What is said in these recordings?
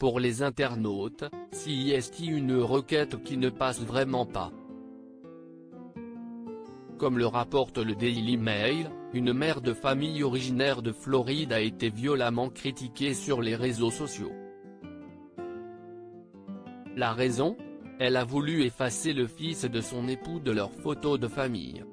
pour les internautes, si est une requête qui ne passe vraiment pas. Comme le rapporte le Daily Mail, une mère de famille originaire de Floride a été violemment critiquée sur les réseaux sociaux. La raison ? Elle a voulu effacer le fils de son époux de leurs photos de famille.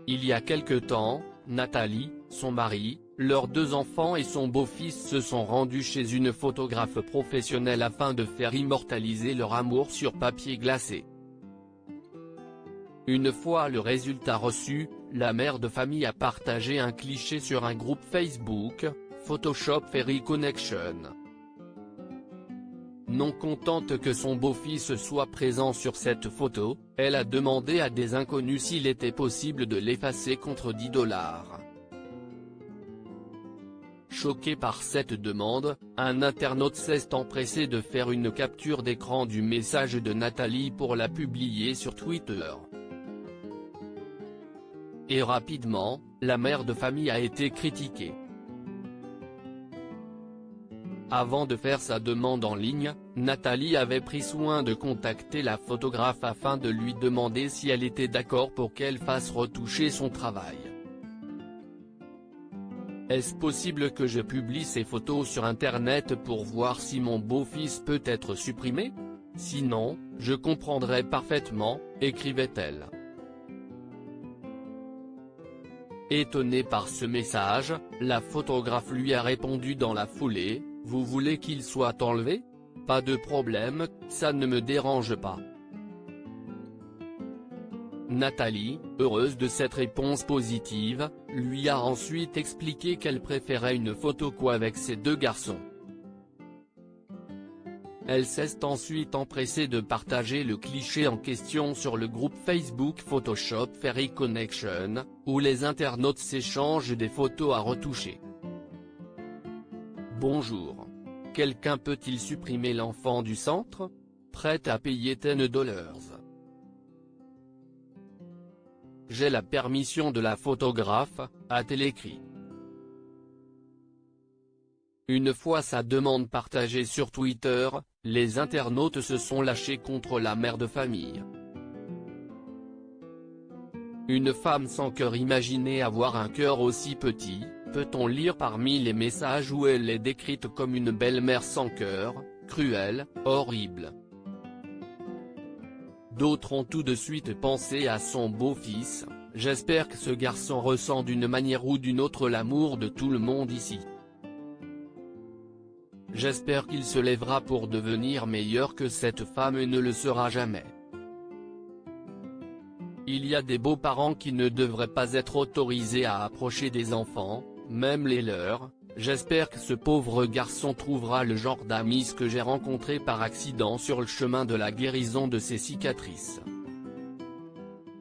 Il y a quelque temps, Nathalie, son mari, leurs 2 enfants et son beau-fils se sont rendus chez une photographe professionnelle afin de faire immortaliser leur amour sur papier glacé. Une fois le résultat reçu, la mère de famille a partagé un cliché sur un groupe Facebook, Photoshop Fairy Connection. Non contente que son beau-fils soit présent sur cette photo, elle a demandé à des inconnus s'il était possible de l'effacer contre $10. Choqué par cette demande, un internaute s'est empressé de faire une capture d'écran du message de Nathalie pour la publier sur Twitter. Et rapidement, la mère de famille a été critiquée. Avant de faire sa demande en ligne, Nathalie avait pris soin de contacter la photographe afin de lui demander si elle était d'accord pour qu'elle fasse retoucher son travail. Est-ce possible que je publie ces photos sur internet pour voir si mon beau-fils peut être supprimé? Sinon, je comprendrai parfaitement, écrivait-elle. Étonnée par ce message, la photographe lui a répondu dans la foulée: « Vous voulez qu'il soit enlevé? Pas de problème, ça ne me dérange pas. » Nathalie, heureuse de cette réponse positive, lui a ensuite expliqué qu'elle préférait une photo qu'avec ses 2 garçons. Elle s'est ensuite empressée de partager le cliché en question sur le groupe Facebook Photoshop Fairy Connection, où les internautes s'échangent des photos à retoucher. Bonjour. Quelqu'un peut-il supprimer l'enfant du centre? Prête à payer $10. J'ai la permission de la photographe, a-t-elle écrit. Une fois sa demande partagée sur Twitter, les internautes se sont lâchés contre la mère de famille. Une femme sans cœur, imaginez avoir un cœur aussi petit, peut-on lire parmi les messages où elle est décrite comme une belle-mère sans cœur, cruelle, horrible. D'autres ont tout de suite pensé à son beau-fils: j'espère que ce garçon ressent d'une manière ou d'une autre l'amour de tout le monde ici. J'espère qu'il se lèvera pour devenir meilleur que cette femme et ne le sera jamais. Il y a des beaux-parents qui ne devraient pas être autorisés à approcher des enfants, même les leurs. J'espère que ce pauvre garçon trouvera le genre d'amis que j'ai rencontré par accident sur le chemin de la guérison de ses cicatrices.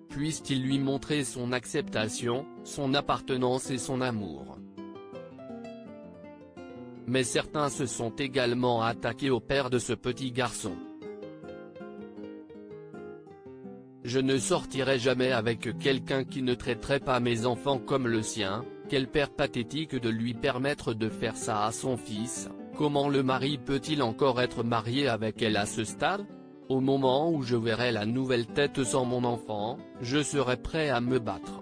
Puisse-t-il lui montrer son acceptation, son appartenance et son amour. Mais certains se sont également attaqués au père de ce petit garçon. Je ne sortirai jamais avec quelqu'un qui ne traiterait pas mes enfants comme le sien. Quel père pathétique de lui permettre de faire ça à son fils. Comment le mari peut-il encore être marié avec elle à ce stade? Au moment où je verrai la nouvelle tête sans mon enfant, je serai prêt à me battre.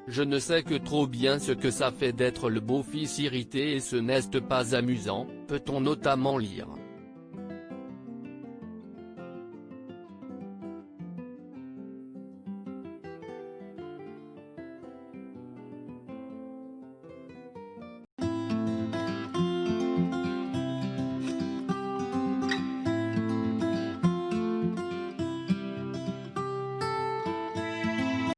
Je ne sais que trop bien ce que ça fait d'être le beau-fils irrité et ce n'est pas amusant, peut-on notamment lire.